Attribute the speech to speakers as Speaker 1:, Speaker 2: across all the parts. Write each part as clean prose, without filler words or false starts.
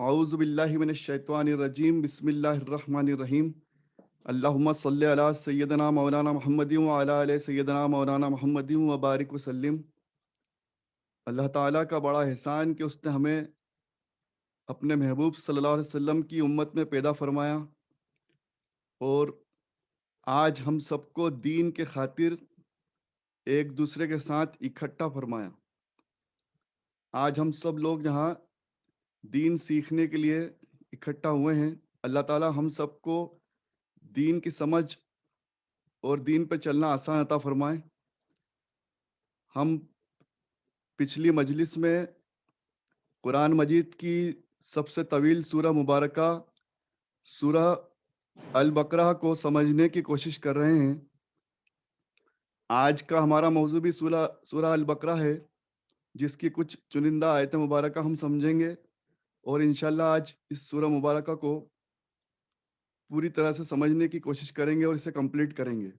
Speaker 1: اعوذ باللہ من الشیطان الرجیم بسم اللہ الرحمن الرحیم اللہم صلی علی سیدنا مولانا محمد وعلی آل سیدنا مولانا محمد وبارک وسلم۔ اللہ تعالیٰ کا بڑا احسان کہ اس نے ہمیں اپنے محبوب صلی اللہ علیہ وسلم کی امت میں پیدا فرمایا اور آج ہم سب کو دین کے خاطر ایک دوسرے کے ساتھ اکٹھا فرمایا۔ آج ہم سب لوگ جہاں دین سیکھنے کے لیے اکٹھا ہوئے ہیں، اللہ تعالیٰ ہم سب کو دین کی سمجھ اور دین پہ چلنا آسان عطا فرمائے۔ ہم پچھلی مجلس میں قرآن مجید کی سب سے طویل سورہ مبارکہ سورہ البقرہ کو سمجھنے کی کوشش کر رہے ہیں۔ آج کا ہمارا موضوع بھی سورہ البقرہ ہے، جس کی کچھ چنندہ آیت مبارکہ ہم سمجھیں گے اور انشاءاللہ آج اس سورہ مبارکہ کو پوری طرح سے سمجھنے کی کوشش کریں گے اور اسے کمپلیٹ کریں گے۔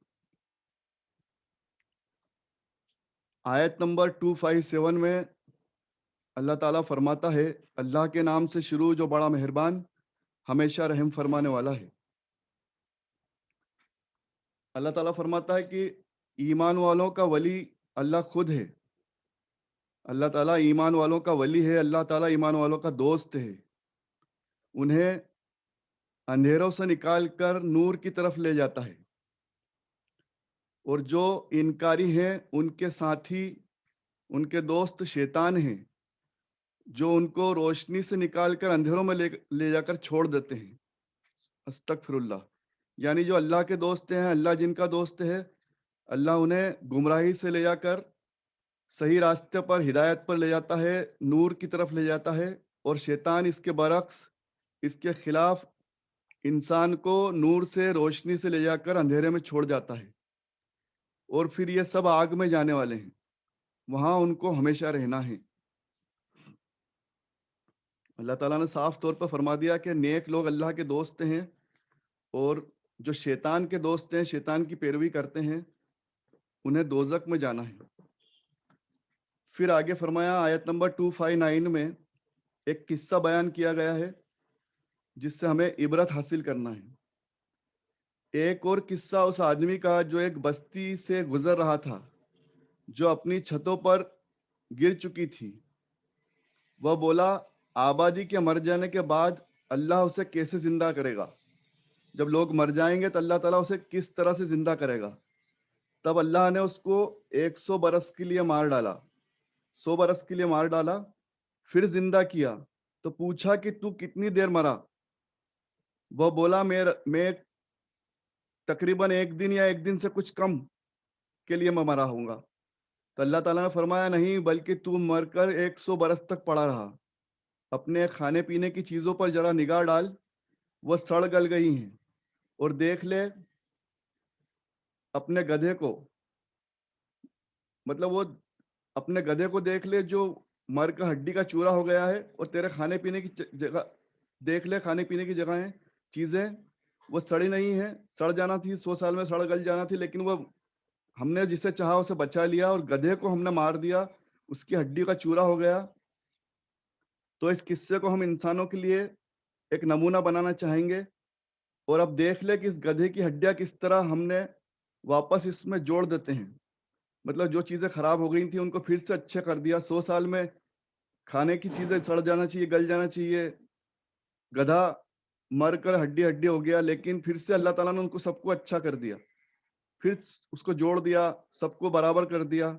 Speaker 1: آیت نمبر 257 میں اللہ تعالیٰ فرماتا ہے، اللہ کے نام سے شروع جو بڑا مہربان ہمیشہ رحم فرمانے والا ہے۔ اللہ تعالیٰ فرماتا ہے کہ ایمان والوں کا ولی اللہ خود ہے۔ اللہ تعالیٰ ایمان والوں کا ولی ہے، اللہ تعالیٰ ایمان والوں کا دوست ہے۔ انہیں اندھیروں سے نکال کر نور کی طرف لے جاتا ہے، اور جو انکاری ہیں ان کے ساتھی، ان کے دوست شیطان ہیں، جو ان کو روشنی سے نکال کر اندھیروں میں لے جا کر چھوڑ دیتے ہیں۔ استغفر اللہ، یعنی جو اللہ کے دوست ہیں، اللہ جن کا دوست ہے، اللہ انہیں گمراہی سے لے جا کر صحیح راستے پر، ہدایت پر لے جاتا ہے، نور کی طرف لے جاتا ہے، اور شیطان اس کے برعکس، اس کے خلاف انسان کو نور سے، روشنی سے لے جا کر اندھیرے میں چھوڑ جاتا ہے، اور پھر یہ سب آگ میں جانے والے ہیں، وہاں ان کو ہمیشہ رہنا ہے۔ اللہ تعالیٰ نے صاف طور پر فرما دیا کہ نیک لوگ اللہ کے دوست ہیں، اور جو شیطان کے دوست ہیں، شیطان کی پیروی کرتے ہیں، انہیں دوزخ میں جانا ہے۔ پھر آگے فرمایا آیت نمبر 259 میں ایک قصہ بیان کیا گیا ہے جس سے ہمیں عبرت حاصل کرنا ہے۔ ایک اور قصہ اس آدمی کا جو ایک بستی سے گزر رہا تھا، جو اپنی چھتوں پر گر چکی تھی۔ وہ بولا، آبادی کے مر جانے کے بعد اللہ اسے کیسے زندہ کرے گا؟ جب لوگ مر جائیں گے تو اللہ تعالیٰ اسے کس طرح سے زندہ کرے گا؟ تب اللہ نے اس کو 100 برس کے لیے مار ڈالا، 100 برس کے لیے مار ڈالا، پھر زندہ کیا تو پوچھا کہ تو کتنی دیر مرا؟ وہ بولا، میں تقریباً 1 دن یا 1 دن سے کچھ کم کے لیے میں مرا ہوں گا۔ تو اللہ تعالیٰ نے فرمایا، نہیں، بلکہ تو مر کر 100 برس تک پڑا رہا۔ اپنے کھانے پینے کی چیزوں پر ذرا نگاہ ڈال، وہ سڑ گل گئی ہیں، اور دیکھ لے اپنے گدھے کو، مطلب وہ اپنے گدھے کو دیکھ لے جو مر کا ہڈی کا چورا ہو گیا ہے، اور تیرے کھانے پینے کی جگہ دیکھ لے، کھانے پینے کی جگہیں، چیزیں وہ سڑی نہیں ہیں۔ سڑ جانا تھی، 100 سال میں سڑ گل جانا تھی، لیکن وہ ہم نے جسے چاہا اسے بچا لیا، اور گدھے کو ہم نے مار دیا، اس کی ہڈی کا چورا ہو گیا۔ تو اس قصے کو ہم انسانوں کے لیے ایک نمونہ بنانا چاہیں گے، اور اب دیکھ لے کہ اس گدھے کی ہڈیاں کس طرح ہم نے واپس اس میں جوڑ دیتے ہیں۔ مطلب جو چیزیں خراب ہو گئی تھیں ان کو پھر سے اچھا کر دیا۔ 100 سال میں کھانے کی چیزیں سڑ جانا چاہیے، گل جانا چاہیے، گدھا مر کر ہڈی ہڈی ہو گیا، لیکن پھر سے اللہ تعالیٰ نے ان کو سب کو اچھا کر دیا، پھر اس کو جوڑ دیا، سب کو برابر کر دیا۔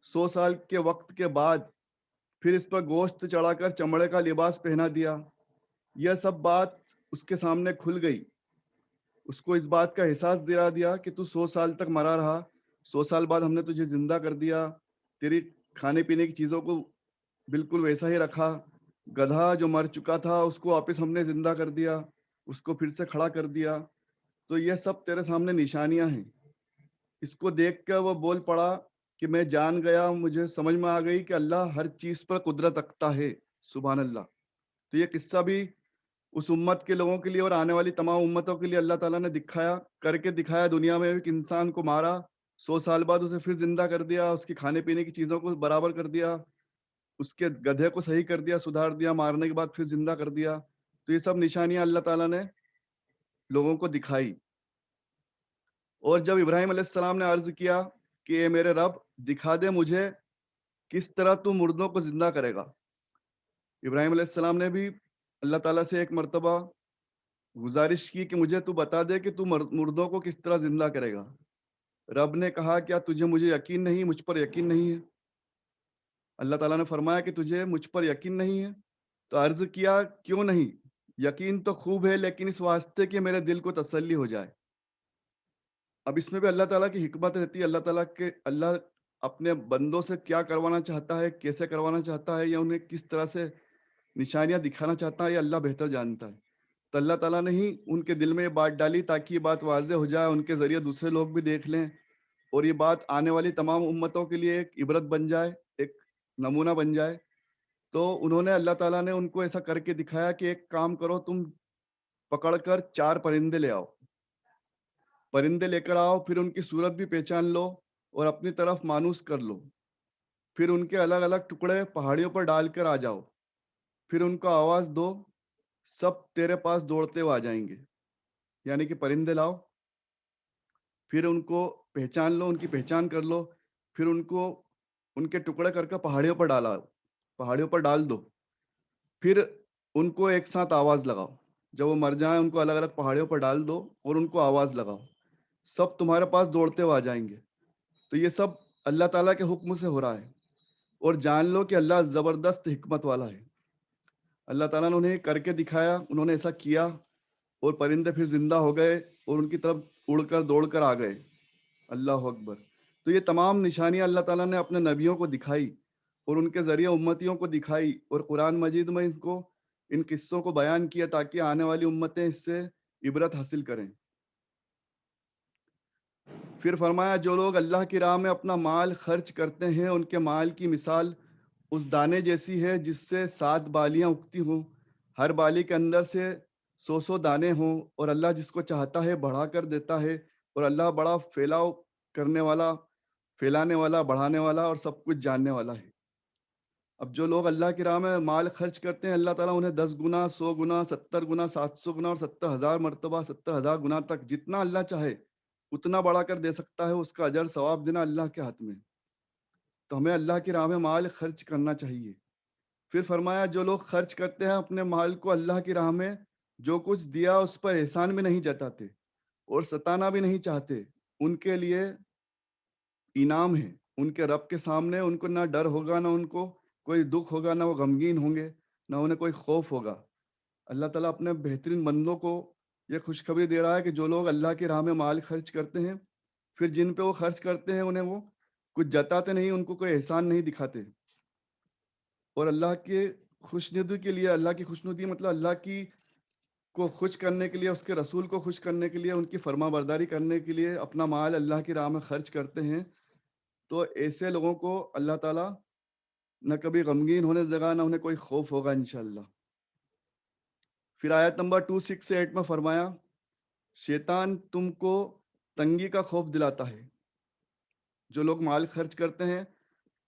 Speaker 1: 100 سال کے وقت کے بعد پھر اس پر گوشت چڑھا کر چمڑے کا لباس پہنا دیا۔ یہ سب بات اس کے سامنے کھل گئی، اس کو اس بات کا احساس دلا دیا کہ تو 100 سال تک مرا رہا، 100 سال بعد ہم نے تجھے زندہ کر دیا، تیری کھانے پینے کی چیزوں کو بالکل ویسا ہی رکھا، گدھا جو مر چکا تھا اس کو واپس ہم نے زندہ کر دیا، اس کو پھر سے کھڑا کر دیا۔ تو یہ سب تیرے سامنے نشانیاں ہیں۔ اس کو دیکھ کر وہ بول پڑا کہ میں جان گیا، مجھے سمجھ میں آ گئی کہ اللہ ہر چیز پر قدرت رکھتا ہے، سبحان اللہ۔ تو یہ قصہ بھی اس امت کے لوگوں کے لیے اور آنے والی تمام امتوں کے لیے اللہ تعالیٰ نے کر کے دکھایا دنیا میں، ایک انسان کو مارا، 100 سال بعد اسے پھر زندہ کر دیا، اس کی کھانے پینے کی چیزوں کو برابر کر دیا، اس کے گدھے کو صحیح کر دیا، سدھار دیا، مارنے کے بعد پھر زندہ کر دیا۔ تو یہ سب نشانیاں اللہ تعالیٰ نے لوگوں کو دکھائی. اور جب ابراہیم علیہ السلام نے عرض کیا کہ اے میرے رب دکھا دے مجھے کس طرح تو مردوں کو زندہ کرے گا. ابراہیم علیہ السلام نے بھی اللہ تعالیٰ سے ایک مرتبہ گزارش کی کہ مجھے تو بتا دے کہ تو مردوں کو کس طرح زندہ کرے گا. رب نے کہا کیا تجھے مجھے یقین نہیں، مجھ پر یقین نہیں ہے؟ اللہ تعالیٰ نے فرمایا کہ تجھے مجھ پر یقین نہیں ہے. تو عرض کیا کیوں نہیں؟ یقین تو خوب ہے لیکن اس واسطے کہ میرے دل کو تسلی ہو جائے. اب اس میں بھی اللہ تعالیٰ کی حکمت رہتی ہے. اللہ اپنے بندوں سے کیا کروانا چاہتا ہے، کیسے کروانا چاہتا ہے، یا انہیں کس طرح سے نشانیاں دکھانا چاہتا ہے، یہ اللہ بہتر جانتا ہے. تو اللہ تعالیٰ نے ہی ان کے دل میں یہ بات ڈالی تاکہ یہ بات واضح ہو جائے، ان کے ذریعے دوسرے لوگ بھی دیکھ لیں اور یہ بات آنے والی تمام امتوں کے لیے ایک عبرت بن جائے، ایک نمونہ بن جائے. تو انہوں نے اللہ تعالیٰ نے ان کو ایسا کر کے دکھایا کہ ایک کام کرو، تم پکڑ کر 4 پرندے لے آؤ. پرندے لے کر آؤ، پھر ان کی صورت بھی پہچان لو اور اپنی طرف مانوس کر لو. پھر ان کے الگ الگ ٹکڑے پہاڑیوں پر ڈال کر آ جاؤ. پھر ان کو آواز دو، سب تیرے پاس دوڑتے ہوئے آ جائیں گے. یعنی کہ پرندے لاؤ، پھر ان کو پہچان لو، ان کی پہچان کر لو، پھر ان کو ان کے ٹکڑے کر کے پہاڑیوں پر ڈال دو. پھر ان کو ایک ساتھ آواز لگاؤ. جب وہ مر جائیں ان کو الگ الگ پہاڑیوں پر ڈال دو اور ان کو آواز لگاؤ، سب تمہارے پاس دوڑتے ہوئے آ جائیں گے. تو یہ سب اللہ تعالیٰ کے حکم سے ہو رہا ہے. اور جان لو کہ اللہ زبردست حکمت والا ہے. اللہ تعالیٰ نے انہیں کر کے دکھایا، انہوں نے ایسا کیا اور پرندے پھر زندہ ہو گئے اور ان کی طرف اڑ کر دوڑ کر آ گئے. اللہ اکبر. تو یہ تمام نشانیاں اللہ تعالیٰ نے اپنے نبیوں کو دکھائی اور ان کے ذریعے امتیوں کو دکھائی، اور قرآن مجید میں ان قصوں کو بیان کیا تاکہ آنے والی امتیں اس سے عبرت حاصل کریں. پھر فرمایا جو لوگ اللہ کی راہ میں اپنا مال خرچ کرتے ہیں ان کے مال کی مثال اس دانے جیسی ہے جس سے 7 بالیاں اگتی ہوں، ہر بالی کے اندر سے 100 دانے ہوں، اور اللہ جس کو چاہتا ہے بڑھا کر دیتا ہے، اور اللہ بڑا کرنے والا، پھیلانے والا، بڑھانے والا اور سب کچھ جاننے والا ہے. اب جو لوگ اللہ کی راہ میں مال خرچ کرتے ہیں اللہ تعالیٰ انہیں 10 گنا، 100 گنا، 70 گنا، 700 گنا اور 70,000 مرتبہ، 70,000 گنا تک جتنا اللہ چاہے اتنا بڑھا کر دے سکتا ہے. اس کا اجر ثواب دینا اللہ کے ہاتھ میں. تو ہمیں اللہ کی راہ میں مال خرچ کرنا چاہیے. پھر فرمایا جو لوگ خرچ کرتے ہیں اپنے مال کو اللہ کی راہ میں، جو کچھ دیا اس پر احسان بھی نہیں جتاتے اور ستانا بھی نہیں چاہتے، ان کے لیے انعام ہے ان کے رب کے سامنے. ان کو نہ ڈر ہوگا، نہ ان کو کوئی دکھ ہوگا، نہ وہ غمگین ہوں گے، نہ انہیں کوئی خوف ہوگا. اللہ تعالیٰ اپنے بہترین بندوں کو یہ خوشخبری دے رہا ہے کہ جو لوگ اللہ کی راہ میں مال خرچ کرتے ہیں، پھر جن پہ وہ خرچ کرتے ہیں انہیں وہ کچھ جتاتے نہیں، ان کو کوئی احسان نہیں دکھاتے. اور اللہ کے خوشنودی کے لیے، اللہ کی خوشنودی مطلب اللہ کی کو خوش کرنے کے لیے، اس کے رسول کو خوش کرنے کے لیے، ان کی فرما برداری کرنے کے لیے اپنا مال اللہ کی راہ میں خرچ کرتے ہیں. تو ایسے لوگوں کو اللہ تعالیٰ نہ کبھی غمگین ہونے دے گا، نہ انہیں کوئی خوف ہوگا انشاءاللہ. پھر آیت نمبر 268 سے 8 میں فرمایا شیطان تم کو تنگی کا خوف دلاتا ہے. جو لوگ مال خرچ کرتے ہیں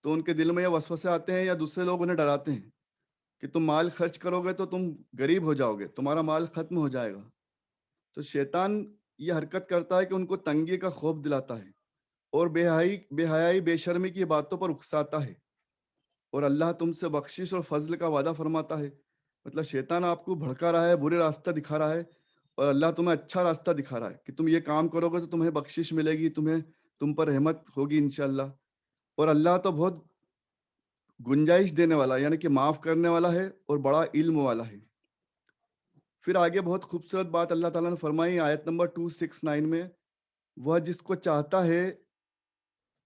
Speaker 1: تو ان کے دل میں یہ وسوسے آتے ہیں یا دوسرے لوگ انہیں ڈراتے ہیں کہ تم مال خرچ کرو گے تو تم غریب ہو جاؤ گے، تمہارا مال ختم ہو جائے گا. تو شیطان یہ حرکت کرتا ہے کہ ان کو تنگی کا خوف دلاتا ہے اور بے حیائی، بے شرمی کی باتوں پر اکساتا ہے. اور اللہ تم سے بخشش اور فضل کا وعدہ فرماتا ہے. مطلب شیطان آپ کو بھڑکا رہا ہے، برے راستہ دکھا رہا ہے، اور اللہ تمہیں اچھا راستہ دکھا رہا ہے کہ تم یہ کام کرو گے تو تمہیں بخشش ملے گی، تم پر رحمت ہوگی انشاءاللہ. اور اللہ تو بہت گنجائش دینے والا، یعنی کہ معاف کرنے والا ہے اور بڑا علم والا ہے. پھر آگے بہت خوبصورت بات اللہ تعالیٰ نے فرمائی آیت نمبر 269 میں، وہ جس کو چاہتا ہے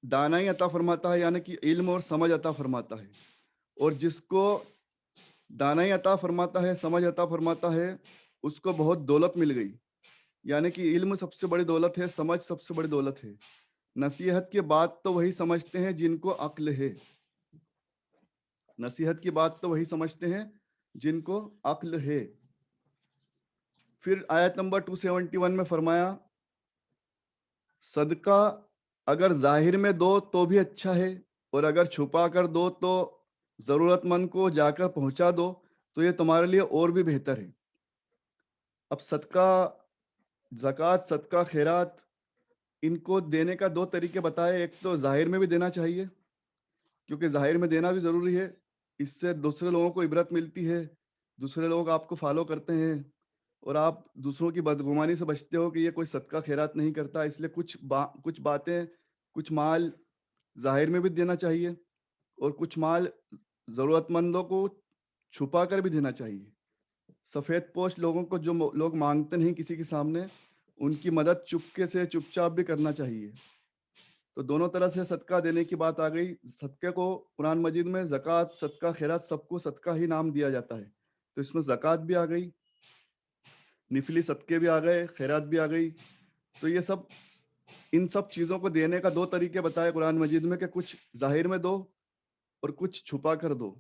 Speaker 1: دانائی عطا فرماتا ہے، یعنی کہ علم اور سمجھ عطا فرماتا ہے. اور جس کو دانائی عطا فرماتا ہے، سمجھ عطا فرماتا ہے، اس کو بہت دولت مل گئی. یعنی کہ علم سب سے بڑی دولت ہے، سمجھ سب سے بڑی دولت ہے. نصیحت کی بات تو وہی سمجھتے ہیں جن کو عقل ہے. نصیحت کی بات تو وہی سمجھتے ہیں جن کو عقل ہے. پھر آیت نمبر 271 میں فرمایا صدقہ اگر ظاہر میں دو تو بھی اچھا ہے، اور اگر چھپا کر دو تو ضرورت مند کو جا کر پہنچا دو تو یہ تمہارے لیے اور بھی بہتر ہے. اب صدقہ، زکوٰۃ، صدقہ، خیرات، ان کو دینے کا دو طریقے بتائے. ایک تو ظاہر میں بھی دینا چاہیے، کیونکہ ظاہر میں دینا بھی ضروری ہے. اس سے دوسرے لوگوں کو عبرت ملتی ہے، دوسرے لوگ آپ کو فالو کرتے ہیں، اور آپ دوسروں کی بدگمانی سے بچتے ہو کہ یہ کوئی صدقہ خیرات نہیں کرتا. اس لیے کچھ باتیں، کچھ مال ظاہر میں بھی دینا چاہیے، اور کچھ مال ضرورت مندوں کو چھپا کر بھی دینا چاہیے. سفید پوش لوگوں کو، جو لوگ مانگتے نہیں کسی کے سامنے، ان کی مدد چپکے سے، چپ چاپ بھی کرنا چاہیے. تو دونوں طرح سے صدقہ دینے کی بات آ گئی. صدقے کو قرآن مجید میں زکوٰۃ، صدقہ، خیرات سب کو صدقہ ہی نام دیا جاتا ہے. تو اس میں زکوٰۃ بھی آ گئی، نفلی صدقے بھی آ گئے، خیرات بھی آ گئی. تو یہ سب، ان سب چیزوں کو دینے کا دو طریقے بتائے قرآن مجید میں، کہ کچھ ظاہر میں دو اور کچھ چھپا کر دو.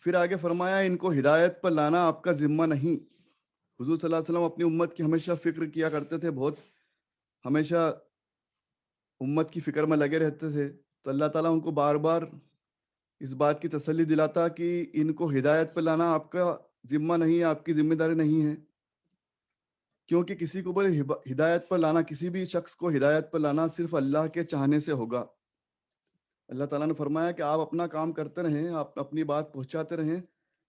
Speaker 1: پھر آگے فرمایا ان کو ہدایت پر لانا آپ کا ذمہ نہیں. حضور صلی اللہ علیہ وسلم اپنی امت کی ہمیشہ فکر کیا کرتے تھے، بہت ہمیشہ امت کی فکر میں لگے رہتے تھے. تو اللہ تعالیٰ ان کو بار بار اس بات کی تسلی دلاتا کہ ان کو ہدایت پر لانا آپ کا ذمہ نہیں ہے، آپ کی ذمہ داری نہیں ہے. کیونکہ کسی کو بولے ہدایت پر لانا، کسی بھی شخص کو ہدایت پر لانا صرف اللہ کے چاہنے سے ہوگا. اللہ تعالیٰ نے فرمایا کہ آپ اپنا کام کرتے رہیں، آپ اپنی بات پہنچاتے رہیں،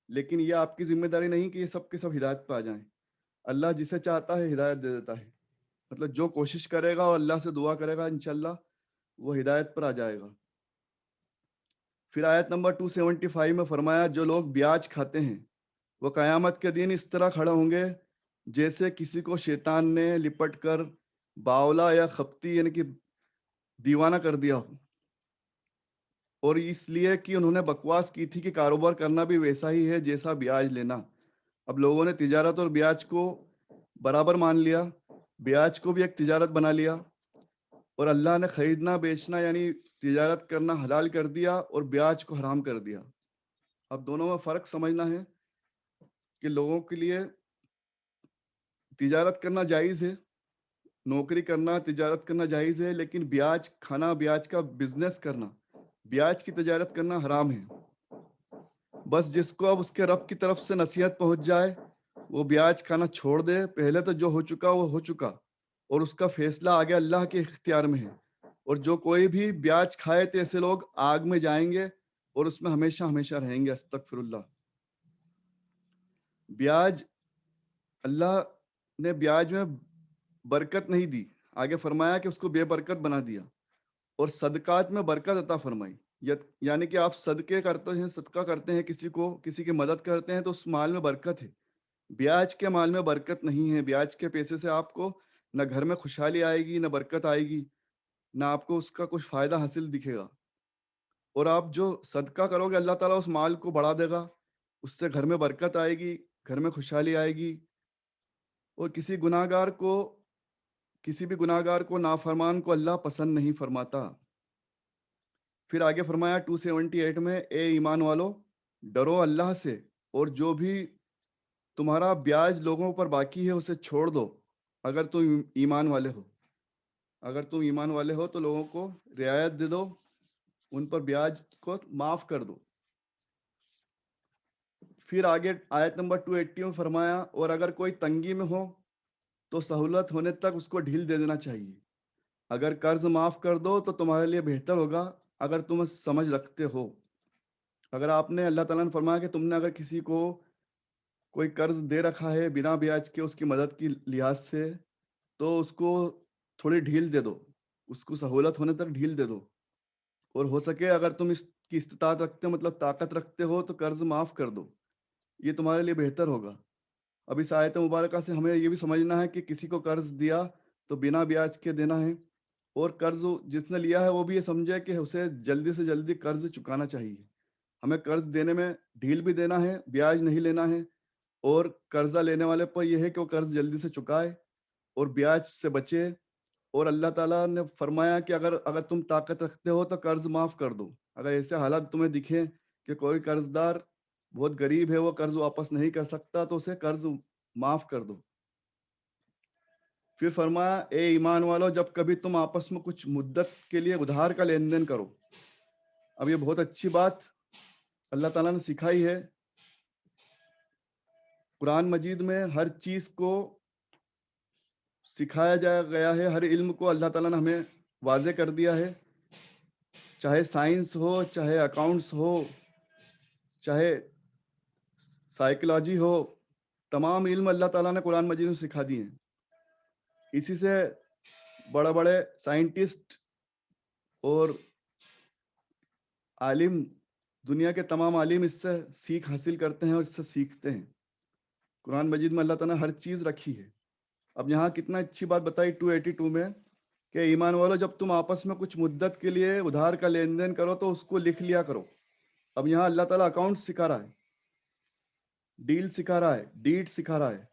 Speaker 1: لیکن یہ آپ کی ذمہ داری نہیں کہ یہ سب کے سب ہدایت پہ آ جائیں. اللہ جسے چاہتا ہے ہدایت دے دیتا ہے. مطلب جو کوشش کرے گا اور اللہ سے دعا کرے گا، انشاءاللہ وہ ہدایت پر آ جائے گا. پھر آیت نمبر 275 میں فرمایا جو لوگ بیاج کھاتے ہیں وہ قیامت کے دن اس طرح کھڑے ہوں گے جیسے کسی کو شیطان نے لپٹ کر باولا یا خپتی یعنی کہ دیوانہ کر دیا ہو، اور اس لیے کہ انہوں نے بکواس کی تھی کہ کاروبار کرنا بھی ویسا ہی ہے جیسا بیاج لینا. اب لوگوں نے تجارت اور بیاج کو برابر مان لیا، بیاج کو بھی ایک تجارت بنا لیا، اور اللہ نے خریدنا بیچنا یعنی تجارت کرنا حلال کر دیا اور بیاج کو حرام کر دیا. اب دونوں میں فرق سمجھنا ہے کہ لوگوں کے لیے تجارت کرنا جائز ہے، نوکری کرنا، تجارت کرنا جائز ہے، لیکن بیاج کھانا، بیاج کا بزنس کرنا، بیاج کی تجارت کرنا حرام ہے. بس جس کو اب اس کے رب کی طرف سے نصیحت پہنچ جائے وہ بیاج کھانا چھوڑ دے. پہلے تو جو ہو چکا وہ ہو چکا، اور اس کا فیصلہ آگے اللہ کے اختیار میں ہے. اور جو کوئی بھی بیاج کھائے تو ایسے لوگ آگ میں جائیں گے اور اس میں ہمیشہ ہمیشہ رہیں گے. استغفر اللہ. بیاج، اللہ نے بیاج میں برکت نہیں دی، آگے فرمایا کہ اس کو بے برکت بنا دیا. اور صدقات میں برکت عطا فرمائی، یعنی کہ آپ صدقے کرتے ہیں، صدقہ کرتے ہیں، کسی کو، کسی کی مدد کرتے ہیں تو اس مال میں برکت ہے. بیاج کے مال میں برکت نہیں ہے. بیاج کے پیسے سے آپ کو نہ گھر میں خوشحالی آئے گی، نہ برکت آئے گی، نہ آپ کو اس کا کچھ فائدہ حاصل دکھے گا. اور آپ جو صدقہ کرو گے اللہ تعالیٰ اس مال کو بڑھا دے گا، اس سے گھر میں برکت آئے گی، گھر میں خوشحالی آئے گی. اور کسی بھی گناہ گار کو، نافرمان کو اللہ پسند نہیں فرماتا. پھر آگے فرمایا 278 میں اے ایمان والو ڈرو اللہ سے، اور جو بھی تمہارا بیاج لوگوں پر باقی ہے اسے چھوڑ دو. اگر تم ایمان والے ہو تو لوگوں کو رعایت دے دو، ان پر بیاج کو معاف کر دو. پھر آگے آیت نمبر 280 میں فرمایا اور اگر کوئی تنگی میں ہو تو سہولت ہونے تک اس کو ڈھیل دے دینا چاہیے. اگر قرض معاف کر دو تو تمہارے لیے بہتر ہوگا اگر تم سمجھ رکھتے ہو. اگر آپ نے، اللہ تعالیٰ نے فرمایا کہ تم نے اگر کسی کو کوئی قرض دے رکھا ہے بنا بیاج کے اس کی مدد کی لحاظ سے، تو اس کو تھوڑی ڈھیل دے دو، اس کو سہولت ہونے تک ڈھیل دے دو. اور ہو سکے اگر تم اس کی استطاعت رکھتے ہو، مطلب طاقت رکھتے ہو، تو قرض معاف کر دو، یہ تمہارے لیے بہتر ہوگا. اب اس آیت مبارکہ سے ہمیں یہ بھی سمجھنا ہے کہ کسی کو قرض دیا تو بنا بیاج کے دینا ہے، اور قرض جس نے لیا ہے وہ بھی یہ سمجھے کہ اسے جلدی سے جلدی قرض چکانا چاہیے. ہمیں قرض دینے میں ڈھیل بھی دینا ہے، بیاج نہیں لینا ہے. اور قرضہ لینے والے پر یہ ہے کہ وہ قرض جلدی سے چکائے اور بیاج سے بچے. اور اللہ تعالیٰ نے فرمایا کہ اگر تم طاقت رکھتے ہو تو قرض معاف کر دو. اگر ایسے حالات تمہیں دکھیں کہ کوئی قرض دار بہت غریب ہے، وہ قرض واپس نہیں کر سکتا، تو اسے قرض معاف کر دو. پھر فرمایا اے ایمان والو جب کبھی تم آپس میں کچھ مدت کے لیے ادھار کا لین دین کرو. اب یہ بہت اچھی بات اللہ تعالیٰ نے سکھائی ہے قرآن مجید میں ہر چیز کو سکھایا گیا ہے، ہر علم کو اللہ تعالیٰ نے ہمیں واضح کر دیا ہے، چاہے سائنس ہو، چاہے اکاؤنٹس ہو، چاہے سائیکلوجی ہو، تمام علم اللہ تعالیٰ نے قرآن مجید میں سکھا دیے ہیں. اسی سے بڑے بڑے سائنٹسٹ اور عالم، دنیا کے تمام عالم اس سے سیکھ حاصل کرتے ہیں اور اس سے سیکھتے ہیں. قرآن مجید میں اللہ تعالیٰ نے ہر چیز رکھی ہے. اب یہاں کتنا اچھی بات بتائی 282 میں کہ ایمان والو جب تم آپس میں کچھ مدت کے لیے ادھار کا لین دین کرو تو اس کو لکھ لیا کرو. اب یہاں اللہ تعالیٰ اکاؤنٹ سکھا رہا ہے، ڈیل سکھا رہا ہے، ڈیٹ سکھا رہا ہے.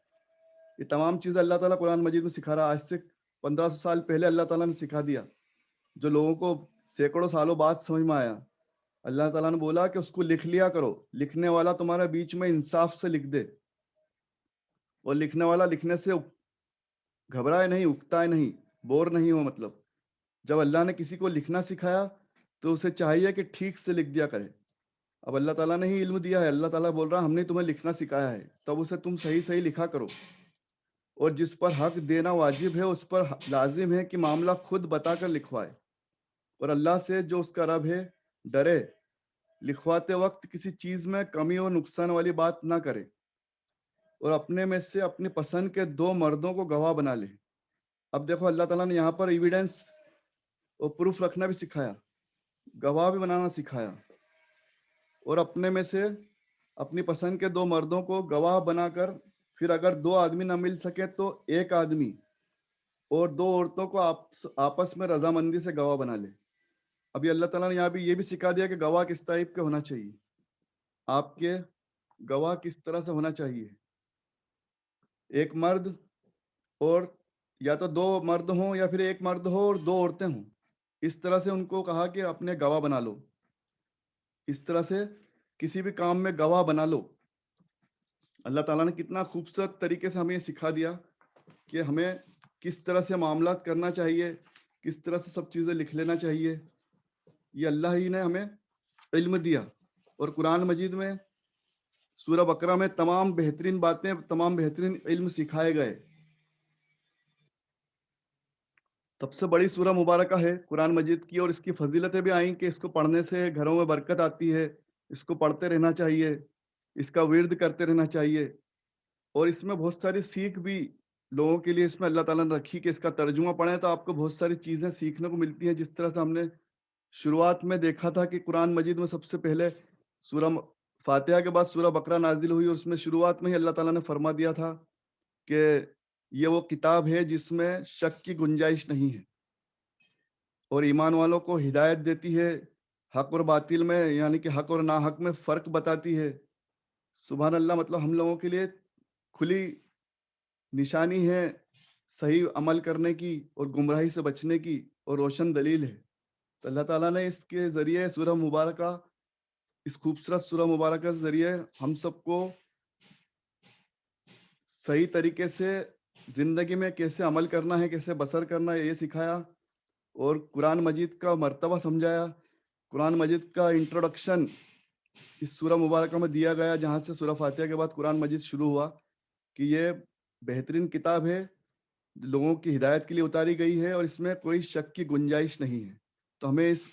Speaker 1: یہ تمام چیزیں اللہ تعالیٰ قرآن مجید میں سکھا رہا ہے. آج سے 1500 سال پہلے اللہ تعالیٰ نے سکھا دیا، جو لوگوں کو سینکڑوں سالوں بعد سمجھ میں آیا. اللہ تعالیٰ نے بولا کہ اس کو لکھ لیا کرو، لکھنے والا تمہارے بیچ میں انصاف سے لکھ دے، اور لکھنے والا لکھنے سے گھبرائے نہیں، اکتائے نہیں، بور نہیں ہو. مطلب جب اللہ نے کسی کو لکھنا سکھایا تو اسے چاہیے کہ ٹھیک سے لکھ دیا کرے. اب اللہ تعالیٰ نے ہی علم دیا ہے، اللہ تعالیٰ بول رہا ہم نے تمہیں لکھنا سکھایا ہے، تب اسے تم صحیح صحیح لکھا کرو. اور جس پر حق دینا واجب ہے اس پر لازم ہے کہ معاملہ خود بتا کر لکھوائے، اور اللہ سے جو اس کا رب ہے ڈرے، لکھواتے وقت کسی چیز میں کمی اور نقصان والی بات نہ کرے، اور اپنے میں سے اپنی پسند کے 2 مردوں کو گواہ بنا لے. اب دیکھو اللہ تعالیٰ نے یہاں پر ایویڈنس اور پروف رکھنا بھی سکھایا، گواہ بھی بنانا سکھایا، اور اپنے میں سے اپنی پسند کے 2 مردوں کو گواہ بنا کر، پھر اگر 2 آدمی نہ مل سکے تو 1 آدمی اور 2 عورتوں کو آپس میں رضامندی سے گواہ بنا لے. ابھی اللہ تعالیٰ نے یہاں بھی یہ بھی سکھا دیا کہ گواہ کس ٹائپ کے ہونا چاہیے، آپ کے گواہ کس طرح سے ہونا چاہیے. ایک مرد، اور یا تو 2 مرد ہوں یا پھر 1 مرد ہو اور 2 عورتیں ہوں. اس طرح سے ان کو کہا کہ اپنے گواہ بنا لو، اس طرح سے کسی بھی کام میں گواہ بنا لو. اللہ تعالیٰ نے کتنا خوبصورت طریقے سے ہمیں یہ سکھا دیا کہ ہمیں کس طرح سے معاملات کرنا چاہیے، کس طرح سے سب چیزیں لکھ لینا چاہیے. یہ اللہ ہی نے ہمیں علم دیا. اور قرآن مجید میں سورہ بقرہ میں تمام بہترین باتیں، تمام بہترین علم سکھائے گئے. سب سے بڑی سورہ مبارکہ ہے قرآن مجید کی، اور اس کی فضیلتیں بھی آئیں کہ اس کو پڑھنے سے گھروں میں برکت آتی ہے، اس کو پڑھتے رہنا چاہیے، اس کا ورد کرتے رہنا چاہیے. اور اس میں بہت ساری سیکھ بھی لوگوں کے لیے اس میں اللہ تعالیٰ نے رکھی کہ اس کا ترجمہ پڑھیں تو آپ کو بہت ساری چیزیں سیکھنے کو ملتی ہیں. جس طرح سے ہم نے شروعات میں دیکھا تھا کہ قرآن مجید میں سب سے پہلے سورہ فاتحہ کے بعد سورہ بقرہ نازل ہوئی، اور اس میں شروعات میں ہی اللہ تعالیٰ نے فرما دیا تھا کہ یہ وہ کتاب ہے جس میں شک کی گنجائش نہیں ہے، اور ایمان والوں کو ہدایت دیتی ہے حق اور باطل میں، یعنی کہ حق اور ناحق میں فرق بتاتی ہے. سبحان اللہ، مطلب ہم لوگوں کے لیے کھلی نشانی ہے صحیح عمل کرنے کی اور گمراہی سے بچنے کی، اور روشن دلیل ہے. تو اللہ تعالیٰ نے اس کے ذریعے سورہ مبارکہ، اس خوبصورت سورہ مبارکہ کے ذریعے ہم سب کو صحیح طریقے سے زندگی میں کیسے عمل کرنا ہے، کیسے بسر کرنا ہے، یہ سکھایا. اور قرآن مجید کا مرتبہ سمجھایا. قرآن مجید کا انٹروڈکشن اس سورہ مبارکہ میں دیا گیا، جہاں سے سورہ فاتحہ کے بعد قرآن مجید شروع ہوا، کہ یہ بہترین کتاب ہے، لوگوں کی ہدایت کے لیے اتاری گئی ہے، اور اس میں کوئی شک کی گنجائش نہیں ہے. تو ہمیں اس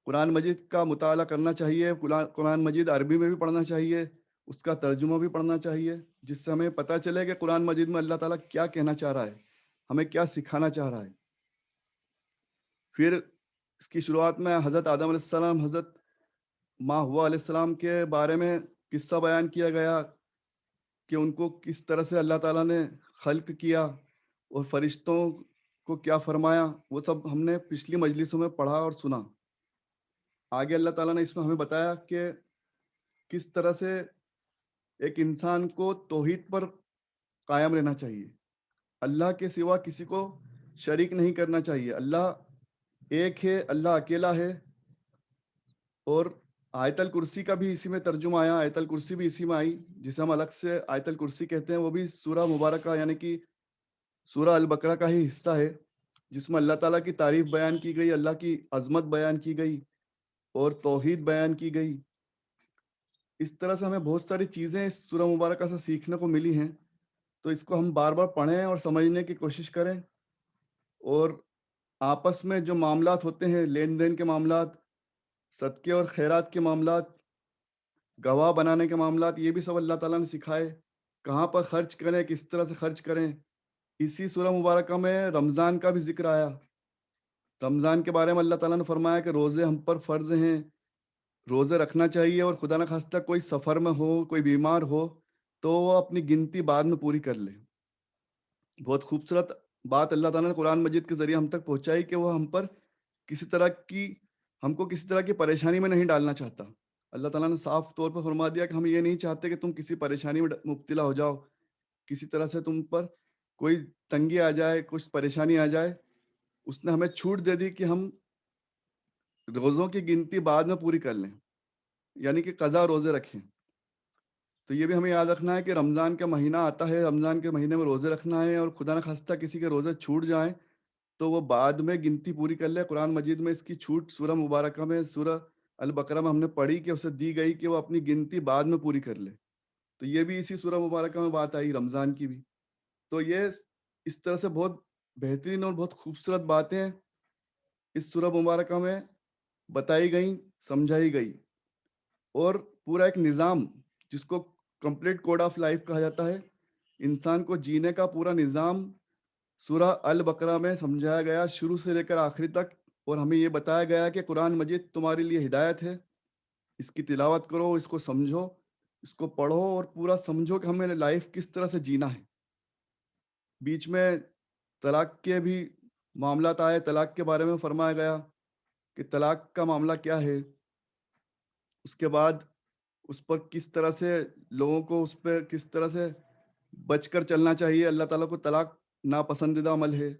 Speaker 1: قرآن مجید کا مطالعہ کرنا چاہیے. قرآن مجید عربی میں بھی پڑھنا چاہیے، اس کا ترجمہ بھی پڑھنا چاہیے، جس سے ہمیں پتہ چلے کہ قرآن مجید میں اللہ تعالیٰ کیا کہنا چاہ رہا ہے، ہمیں کیا سکھانا چاہ رہا ہے. پھر اس کی شروعات میں حضرت آدم علیہ السلام، حضرت ماں ہوا علیہ السلام کے بارے میں قصہ بیان کیا گیا کہ ان کو کس طرح سے اللہ تعالیٰ نے خلق کیا، اور فرشتوں کو کیا فرمایا. وہ سب ہم نے پچھلی مجلسوں میں پڑھا اور سنا. آگے اللہ تعالیٰ نے اس میں ہمیں بتایا کہ کس طرح سے ایک انسان کو توحید پر قائم رہنا چاہیے، اللہ کے سوا کسی کو شریک نہیں کرنا چاہیے. اللہ ایک ہے، اللہ اکیلا ہے. اور آیت الکرسی کا بھی اسی میں ترجمہ آیا، آیت الکرسی بھی اسی میں آئی، جسے ہم الگ سے آیت الکرسی کہتے ہیں. وہ بھی سورہ مبارکہ یعنی کہ سورہ البقرہ کا ہی حصہ ہے، جس میں اللہ تعالیٰ کی تعریف بیان کی گئی، اللہ کی عظمت بیان کی گئی، اور توحید بیان کی گئی. اس طرح سے ہمیں بہت ساری چیزیں اس سورہ مبارکہ سے سیکھنے کو ملی ہیں، تو اس کو ہم بار بار پڑھیں اور سمجھنے کی کوشش کریں، اور آپس میں جو معاملات ہوتے ہیں، لین دین کے معاملات، صدقے اور خیرات کے معاملات، گواہ بنانے کے معاملات، یہ بھی سب اللہ تعالیٰ نے سکھائے، کہاں پر خرچ کریں، کس طرح سے خرچ کریں۔ اسی سورہ مبارکہ میں رمضان کا بھی ذکر آیا، رمضان کے بارے میں اللہ تعالیٰ نے فرمایا کہ روزے ہم پر فرض ہیں، روزے رکھنا چاہیے، اور خدا نخواستہ کوئی سفر میں ہو، کوئی بیمار ہو تو وہ اپنی گنتی بعد میں پوری کر لے۔ بہت خوبصورت بات اللہ تعالیٰ نے قرآن مجید کے ذریعے ہم تک پہنچائی کہ وہ ہم پر کسی طرح کی ہم کو کسی طرح کی پریشانی میں نہیں ڈالنا چاہتا۔ اللہ تعالیٰ نے صاف طور پر فرما دیا کہ ہم یہ نہیں چاہتے کہ تم کسی پریشانی میں مبتلا ہو جاؤ، کسی طرح سے تم پر کوئی تنگی آ جائے، کچھ پریشانی آ جائے۔ اس نے ہمیں چھوٹ دے دی کہ ہم روزوں کی گنتی بعد میں پوری کر لیں، یعنی کہ قضا روزے رکھیں۔ تو یہ بھی ہمیں یاد رکھنا ہے کہ رمضان کا مہینہ آتا ہے، رمضان کے مہینے میں روزے رکھنا ہے، اور خدا نخواستہ کسی کے روزے چھوٹ جائیں تو وہ بعد میں گنتی پوری کر لے۔ قرآن مجید میں اس کی چھوٹ سورہ مبارکہ میں، سورہ البقرہ میں ہم نے پڑھی کہ اسے دی گئی کہ وہ اپنی گنتی بعد میں پوری کر لے۔ تو یہ بھی اسی سورہ مبارکہ میں بات آئی رمضان کی بھی۔ تو یہ اس طرح سے بہت بہترین اور بہت خوبصورت باتیں اس سورہ مبارکہ میں بتائی گئیں، سمجھائی گئی، اور پورا ایک نظام جس کو کمپلیٹ کوڈ آف لائف کہا جاتا ہے، انسان کو جینے کا پورا نظام سورہ البقرہ میں سمجھایا گیا، شروع سے لے کر آخری تک۔ اور ہمیں یہ بتایا گیا کہ قرآن مجید تمہارے لیے ہدایت ہے، اس کی تلاوت کرو، اس کو سمجھو، اس کو پڑھو، اور پورا سمجھو کہ ہمیں لائف کس طرح سے جینا ہے۔ بیچ میں طلاق کے بھی معاملات آئے، طلاق کے بارے میں فرمایا گیا کہ طلاق کا معاملہ کیا ہے، اس کے بعد اس پر کس طرح سے لوگوں کو اس پہ کس طرح سے بچ کر چلنا چاہیے۔ اللہ تعالیٰ کو طلاق ناپسندیدہ عمل ہے،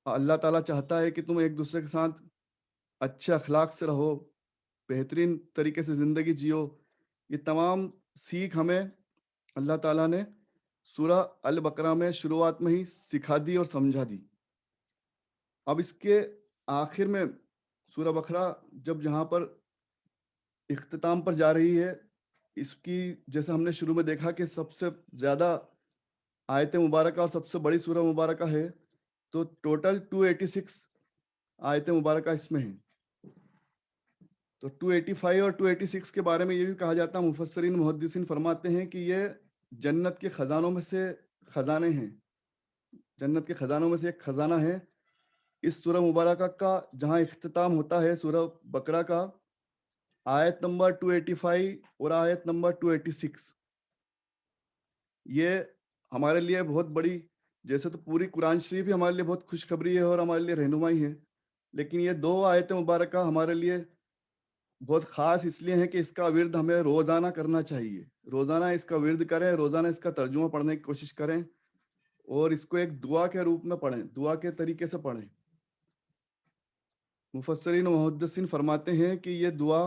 Speaker 1: اللہ تعالیٰ چاہتا ہے کہ تم ایک دوسرے کے ساتھ اچھے اخلاق سے رہو، بہترین طریقے سے زندگی جیو۔ یہ تمام سیکھ ہمیں اللہ تعالیٰ نے سورہ البقرہ میں شروعات میں ہی سکھا دی اور سمجھا دی۔ اب اس کے آخر میں سورہ بقرہ جب یہاں پر اختتام پر جا رہی ہے، اس کی جیسے ہم نے شروع میں دیکھا کہ سب سے زیادہ آیت مبارکہ اور سب سے بڑی سورہ مبارکہ ہے، تو ٹوٹل 286 آیت مبارکہ اس میں ہیں۔ تو 285 اور 286 کے بارے میں یہ بھی کہا جاتا ہے، مفسرین محدثین فرماتے ہیں کہ یہ جنت کے خزانوں میں سے خزانے ہیں، جنت کے خزانوں میں سے ایک خزانہ ہے۔ اس سورہ مبارکہ کا جہاں اختتام ہوتا ہے سورہ بقرہ کا، آیت نمبر 285 اور آیت نمبر 286، یہ ہمارے لیے بہت بڑی، جیسے تو پوری قرآن شریف ہی ہمارے لیے بہت خوشخبری ہے اور ہمارے لیے رہنمائی ہے، لیکن یہ دو آیت مبارکہ ہمارے لیے بہت خاص اس لیے ہے کہ اس کا ورد ہمیں روزانہ کرنا چاہیے، روزانہ اس کا ورد کریں، روزانہ اس کا ترجمہ پڑھنے کی کوشش کریں، اور اس کو ایک دعا کے روپ میں پڑھیں، دعا کے طریقے سے پڑھیں۔ مفسرین و محدثین فرماتے ہیں کہ یہ دعا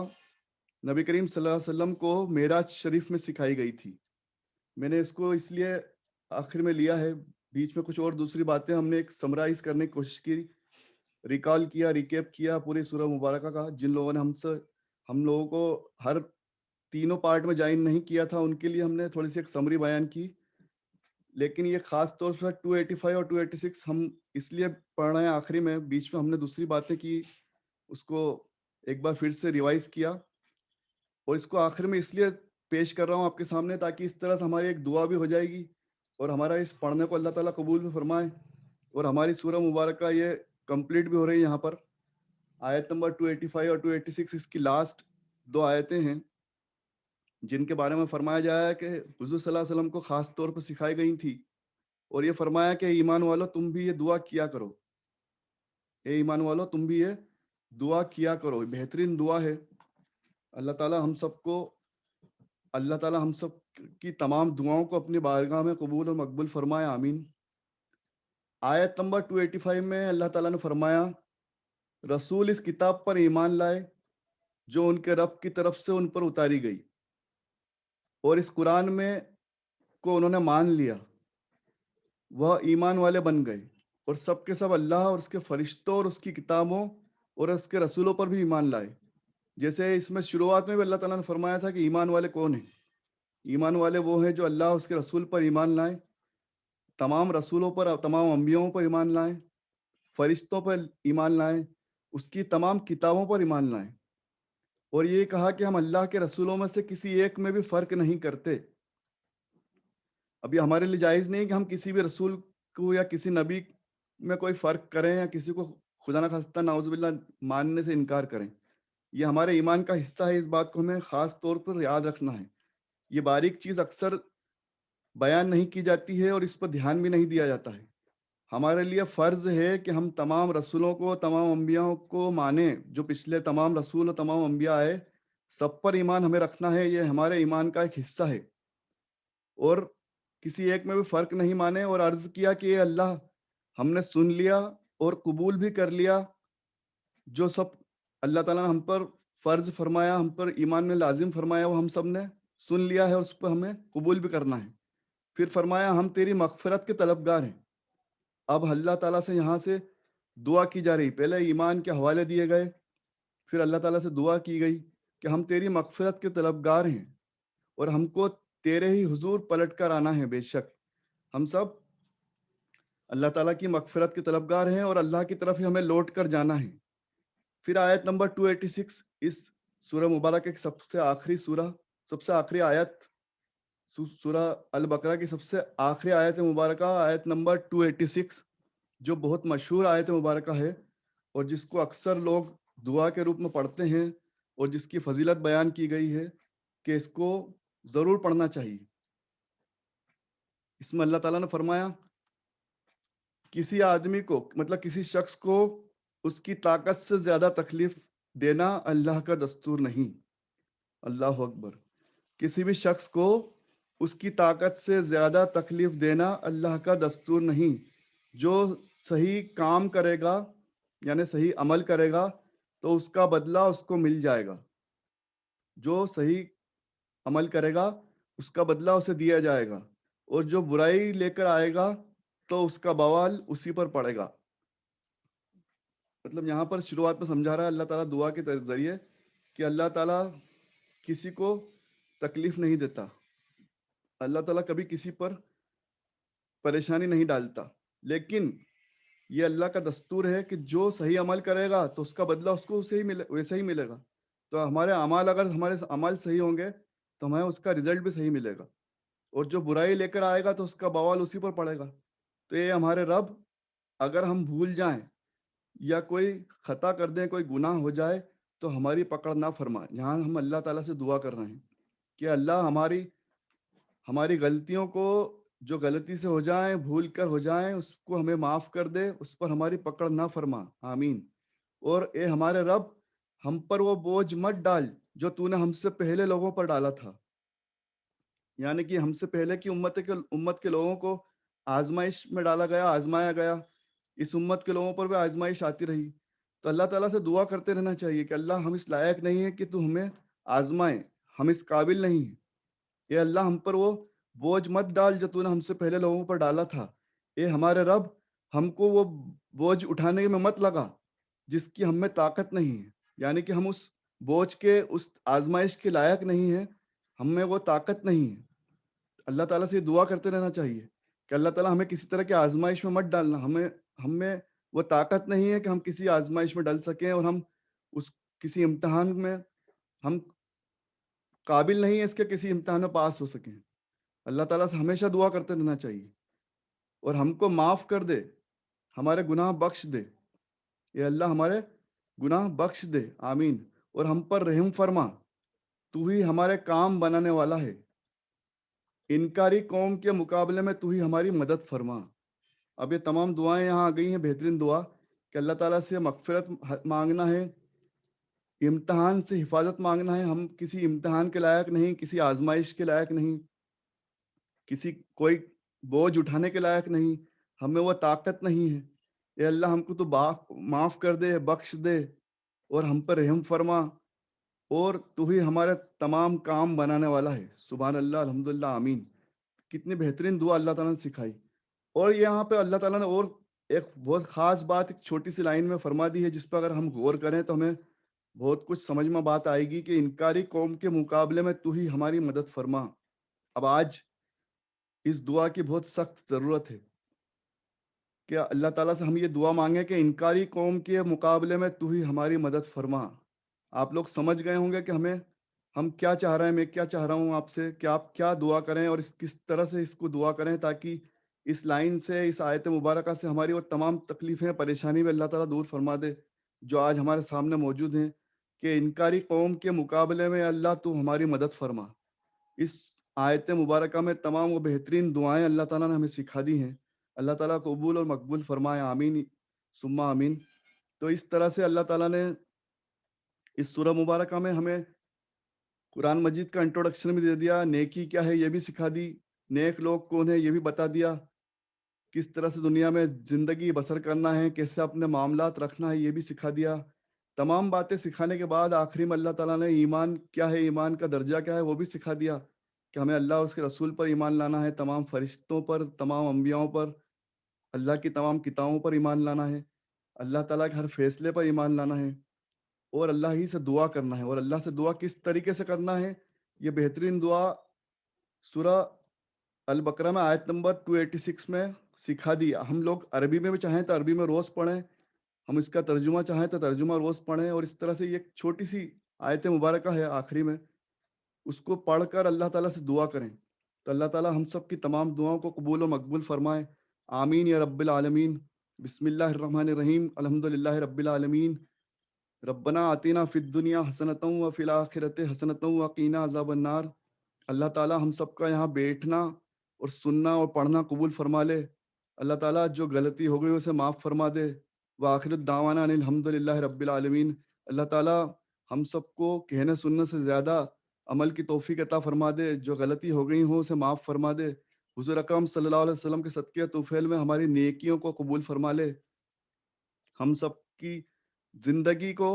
Speaker 1: نبی کریم صلی اللہ علیہ وسلم کو معراج شریف میں سکھائی گئی تھی۔ میں نے اس کو اس لیے آخر میں لیا ہے، بیچ میں کچھ اور دوسری باتیں ہم نے ایک سمرائز کرنے کی کوشش کی، ریکال کیا، ریکیپ کیا پوری سورہ مبارکہ کا۔ جن لوگوں نے ہم لوگوں کو ہر تینوں پارٹ میں جوائن نہیں کیا تھا، ان کے لیے ہم نے تھوڑی سی ایک سمری بیان کی، لیکن یہ خاص طور پر 285 اور 286 ہم اس لیے پڑھ رہے ہیں آخری میں، بیچ میں ہم نے دوسری باتیں کی، اس کو ایک بار پھر سے ریوائز کیا، اور اس کو آخر میں اس لیے پیش کر رہا ہوں آپ کے سامنے تاکہ اس طرح سے ہماری ایک دعا بھی ہو جائے گی، اور ہمارا اس پڑھنے کو اللہ تعالیٰ قبول بھی فرمائے، اور ہماری سورہ مبارکہ یہ کمپلیٹ بھی ہو رہی ہے۔ یہاں پر آیت نمبر 285 اور 286 اس کی لاسٹ دو آیتیں ہیں، جن کے بارے میں فرمایا جایا ہے کہ حضور صلی اللہ علیہ وسلم کو خاص طور پر سکھائی گئی تھی، اور یہ فرمایا کہ ایمان والو تم بھی یہ دعا کیا کرو، اے ایمان والو تم بھی یہ دعا کیا کرو، بہترین دعا ہے۔ اللہ تعالیٰ ہم سب کی تمام دعاؤں کو اپنی بارگاہ میں قبول اور مقبول فرمائے، آمین۔ آیت نمبر 285 میں اللہ تعالیٰ نے فرمایا، رسول اس کتاب پر ایمان لائے جو ان کے رب کی طرف سے ان پر اتاری گئی، اور اس قرآن میں کو انہوں نے مان لیا، وہ ایمان والے بن گئے، اور سب کے سب اللہ اور اس کے فرشتوں اور اس کی کتابوں اور اس کے رسولوں پر بھی ایمان لائے۔ جیسے اس میں شروعات میں بھی اللہ تعالیٰ نے فرمایا تھا کہ ایمان والے کون ہیں. ایمان والے وہ ہیں جو اللہ اور اس کے رسول پر ایمان لائیں، تمام رسولوں پر، تمام انبیاؤں پر ایمان لائیں، فرشتوں پر ایمان لائیں، اس کی تمام کتابوں پر ایمان لائیں. اور یہ کہا کہ ہم اللہ کے رسولوں میں سے کسی ایک میں بھی فرق نہیں کرتے. ابھی ہمارے لیے جائز نہیں کہ ہم کسی بھی رسول کو یا کسی نبی میں کوئی فرق کریں یا کسی کو خدا نخواستہ نعوذ باللہ ماننے سے انکار کریں. یہ ہمارے ایمان کا حصہ ہے، اس بات کو ہمیں خاص طور پر یاد رکھنا ہے. یہ باریک چیز اکثر بیان نہیں کی جاتی ہے اور اس پر دھیان بھی نہیں دیا جاتا ہے. ہمارے لیے فرض ہے کہ ہم تمام رسولوں کو، تمام انبیاء کو مانیں. جو پچھلے تمام رسول اور تمام انبیاء آئے سب پر ایمان ہمیں رکھنا ہے، یہ ہمارے ایمان کا ایک حصہ ہے. اور کسی ایک میں بھی فرق نہیں مانے. اور عرض کیا کہ اے اللہ، ہم نے سن لیا اور قبول بھی کر لیا جو سب اللہ تعالیٰ نے ہم پر فرض فرمایا، ہم پر ایمان میں لازم فرمایا، وہ ہم سب نے سن لیا ہے اور اس پر ہمیں قبول بھی کرنا ہے. پھر فرمایا ہم تیری مغفرت کے طلبگار ہیں. اب اللہ تعالیٰ سے یہاں سے دعا کی جا رہی. پہلے ایمان کے حوالے دیے گئے، پھر اللہ تعالیٰ سے دعا کی گئی کہ ہم تیری مغفرت کے طلبگار ہیں اور ہم کو تیرے ہی حضور پلٹ کر آنا ہے. بے شک ہم سب اللہ تعالیٰ کی مغفرت کے طلبگار ہیں اور اللہ کی طرف ہی ہمیں لوٹ کر جانا ہے. پھر آیت نمبر 286 اس سورہ مبارکہ کی سب سے آخری سورہ، سب سے آخری آیت، سورہ البقرہ کی سب سے آخری آیت مبارکہ، آیت نمبر 286، جو بہت مشہور آیت مبارکہ ہے اور جس کو اکثر لوگ دعا کے روپ میں پڑھتے ہیں اور جس کی فضیلت بیان کی گئی ہے کہ اس کو ضرور پڑھنا چاہیے. اس میں اللہ تعالیٰ نے فرمایا کسی آدمی کو، مطلب کسی شخص کو اس کی طاقت سے زیادہ تکلیف دینا اللہ کا دستور نہیں. اللہ اکبر. کسی بھی شخص کو اس کی طاقت سے زیادہ تکلیف دینا اللہ کا دستور نہیں. جو صحیح کام کرے گا یعنی صحیح عمل کرے گا تو اس کا بدلہ اس کو مل جائے گا. جو صحیح عمل کرے گا اس کا بدلہ اسے دیا جائے گا، اور جو برائی لے کر آئے گا تو اس کا بوال اسی پر پڑے گا. مطلب یہاں پر شروعات میں سمجھا رہا ہے اللہ تعالیٰ دعا کے ذریعے کہ اللہ تعالیٰ کسی کو تکلیف نہیں دیتا. اللہ تعالیٰ کبھی کسی پر پریشانی نہیں ڈالتا، لیکن یہ اللہ کا دستور ہے کہ جو صحیح عمل کرے گا تو اس کا بدلہ اس کو ویسے ہی ملے گا. تو ہمارے اعمال، اگر ہمارے اعمال صحیح ہوں گے تو ہمیں اس کا رزلٹ بھی صحیح ملے گا، اور جو برائی لے کر آئے گا تو اس کا بوال اسی پر پڑے گا. تو یہ ہمارے رب، اگر ہم بھول جائیں یا کوئی خطا کر دیں، کوئی گناہ ہو جائے تو ہماری پکڑ نہ فرمائے. یہاں ہم اللہ تعالیٰ سے دعا کر رہے ہیں کہ اللہ ہماری غلطیوں کو، جو غلطی سے ہو جائیں، بھول کر ہو جائیں، اس کو ہمیں معاف کر دے، اس پر ہماری پکڑ نہ فرما. آمین. اور اے ہمارے رب، ہم پر وہ بوجھ مت ڈال جو تو نے ہم سے پہلے لوگوں پر ڈالا تھا. یعنی کہ ہم سے پہلے کی امت کے لوگوں کو آزمائش میں ڈالا گیا، آزمایا گیا. اس امت کے لوگوں پر بھی آزمائش آتی رہی. تو اللہ تعالیٰ سے دعا کرتے رہنا چاہیے کہ اللہ ہم اس لائق نہیں ہے کہ تو ہمیں آزمائے، ہم اس قابل نہیں ہیں. اے اللہ ہم پر وہ بوجھ مت ڈال جو تو نے ہم سے پہلے لوگوں پر ڈالا تھا. اے ہمارے رب، ہم کو وہ بوجھ اٹھانے میں مت لگا جس کی ہم میں طاقت نہیں ہے. یعنی کہ ہم اس بوجھ کے، اس آزمائش کے لائق نہیں ہے، ہم میں وہ طاقت نہیں ہے. اللہ تعالیٰ سے یہ دعا کرتے رہنا چاہیے کہ اللہ تعالیٰ ہمیں کسی طرح کی آزمائش میں مت ڈالنا. ہم میں وہ طاقت نہیں ہے کہ ہم کسی آزمائش میں ڈل سکیں، اور ہم اس کسی امتحان میں ہم قابل نہیں ہے اس کے کسی امتحان میں پاس ہو سکیں. اللہ تعالیٰ سے ہمیشہ دعا کرتے رہنا چاہیے اور ہم کو معاف کر دے، ہمارے گناہ بخش دے. یہ اللہ ہمارے گناہ بخش دے. آمین. اور ہم پر رحم فرما، تو ہی ہمارے کام بنانے والا ہے. انکاری قوم کے مقابلے میں تو ہی ہماری مدد فرما. اب یہ تمام دعائیں یہاں آ گئی ہیں. بہترین دعا کہ اللہ تعالیٰ سے مغفرت مانگنا ہے، امتحان سے حفاظت مانگنا ہے. ہم کسی امتحان کے لائق نہیں، کسی آزمائش کے لائق نہیں، کوئی بوجھ اٹھانے کے لائق نہیں، ہمیں وہ طاقت نہیں ہے. اے اللہ ہم کو تو معاف کر دے، بخش دے اور ہم پر رحم فرما، اور تو ہی ہمارے تمام کام بنانے والا ہے. سبحان اللہ، الحمدللہ، آمین. کتنی بہترین دعا اللہ تعالیٰ نے سکھائی. اور یہاں پہ اللہ تعالیٰ نے اور ایک بہت خاص بات ایک چھوٹی سی لائن میں فرما دی ہے، جس پہ اگر ہم غور کریں تو ہمیں بہت کچھ سمجھ میں بات آئے گی کہ انکاری قوم کے مقابلے میں تو ہی ہماری مدد فرما. اب آج اس دعا کی بہت سخت ضرورت ہے کہ اللہ تعالیٰ سے ہم یہ دعا مانگیں کہ انکاری قوم کے مقابلے میں تو ہی ہماری مدد فرما. آپ لوگ سمجھ گئے ہوں گے کہ ہم کیا چاہ رہے ہیں، میں کیا چاہ رہا ہوں آپ سے کہ آپ کیا دعا کریں اور کس طرح سے اس کو دعا کریں تاکہ اس لائن سے، اس آیت مبارکہ سے ہماری وہ تمام تکلیفیں، پریشانی بھی اللہ تعالیٰ دور فرما دے جو آج ہمارے سامنے موجود ہیں. کہ انکاری قوم کے مقابلے میں اللہ تو ہماری مدد فرما. اس آیت مبارکہ میں تمام وہ بہترین دعائیں اللہ تعالیٰ نے ہمیں سکھا دی ہیں. اللہ تعالیٰ قبول اور مقبول فرمائے، آمین ثم آمین. تو اس طرح سے اللہ تعالیٰ نے اس سورہ مبارکہ میں ہمیں قرآن مجید کا انٹروڈکشن بھی دے دیا، نیکی کیا ہے یہ بھی سکھا دی، نیک لوگ کون ہیں یہ بھی بتا دیا، کس طرح سے دنیا میں زندگی بسر کرنا ہے، کیسے اپنے معاملات رکھنا ہے یہ بھی سکھا دیا. تمام باتیں سکھانے کے بعد آخری میں اللہ تعالیٰ نے ایمان کیا ہے، ایمان کا درجہ کیا ہے وہ بھی سکھا دیا کہ ہمیں اللہ اور اس کے رسول پر ایمان لانا ہے، تمام فرشتوں پر، تمام انبیاؤں پر، اللہ کی تمام کتابوں پر ایمان لانا ہے، اللہ تعالیٰ کے ہر فیصلے پر ایمان لانا ہے، اور اللہ ہی سے دعا کرنا ہے. اور اللہ سے دعا کس طریقے سے کرنا ہے، یہ بہترین دعا سورہ البقرہ میں آیت نمبر 286 میں سکھا دی. ہم لوگ عربی میں بھی چاہیں تو عربی میں روز پڑھیں، ہم اس کا ترجمہ چاہیں تو ترجمہ روز پڑھیں، اور اس طرح سے یہ ایک چھوٹی سی آیت مبارکہ ہے آخری میں، اس کو پڑھ کر اللہ تعالیٰ سے دعا کریں تو اللہ تعالیٰ ہم سب کی تمام دعاؤں کو قبول و مقبول فرمائے. آمین یا رب العالمین. بسم اللہ الرحمن الرحیم. الحمد للہ رب العالمین. ربنا آتینا فی الدنیا حسنۃ وفی الآخرۃ حسنۃ وقینا عذاب النار. اللہ تعالیٰ ہم سب کا یہاں بیٹھنا اور سننا اور پڑھنا قبول فرما لے. اللہ تعالیٰ جو غلطی ہو گئی اسے معاف فرما دے. وآخر الدعوانا ان الحمد للہ رب العالمین. اللہ تعالیٰ ہم سب کو کہنے سننے سے زیادہ عمل کی توفیق عطا فرما دے. جو غلطی ہو گئی ہوں اسے معاف فرما دے. حضور اکرم صلی اللہ علیہ وسلم کے صدقے طفیل میں ہماری نیکیوں کو قبول فرما لے. ہم سب کی زندگی کو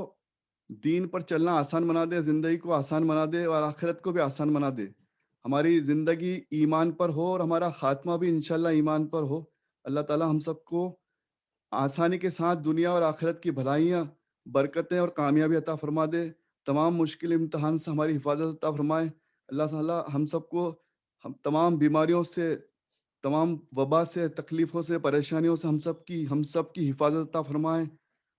Speaker 1: دین پر چلنا آسان بنا دے، زندگی کو آسان بنا دے اور آخرت کو بھی آسان بنا دے. ہماری زندگی ایمان پر ہو اور ہمارا خاتمہ بھی انشاءاللہ ایمان پر ہو. اللہ تعالیٰ ہم سب کو آسانی کے ساتھ دنیا اور آخرت کی بھلائیاں، برکتیں اور کامیابی عطا فرما دے. تمام مشکل امتحان سے ہماری حفاظت عطا فرمائے. اللہ تعالیٰ ہم سب کو ہم تمام بیماریوں سے، تمام وبا سے، تکلیفوں سے، پریشانیوں سے ہم سب کی حفاظت عطا فرمائے.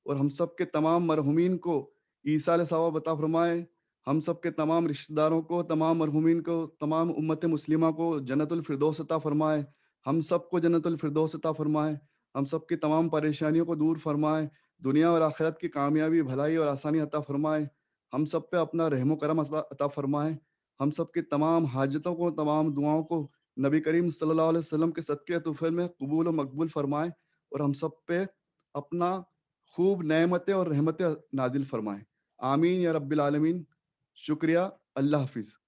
Speaker 1: اور ہم سب کے تمام مرحومین کو ایصال ثواب عطا فرمائے. ہم سب کے تمام رشتہ داروں کو، تمام مرحومین کو، تمام امت مسلمہ کو جنت الفردوس عطا فرمائے. ہم سب کو جنت الفردوس عطا فرمائے. ہم سب کی تمام پریشانیوں کو دور فرمائے. دنیا اور آخرت کی کامیابی، بھلائی اور آسانی عطا فرمائے. ہم سب پہ اپنا رحم و کرم عطا فرمائے. ہم سب کی تمام حاجتوں کو، تمام دعاؤں کو نبی کریم صلی اللہ علیہ وسلم کے صدقے طفیل میں قبول و مقبول فرمائے. اور ہم سب پہ اپنا خوب نعمتیں اور رحمتیں نازل فرمائیں. آمین یا رب العالمین. شکریہ. اللہ حافظ.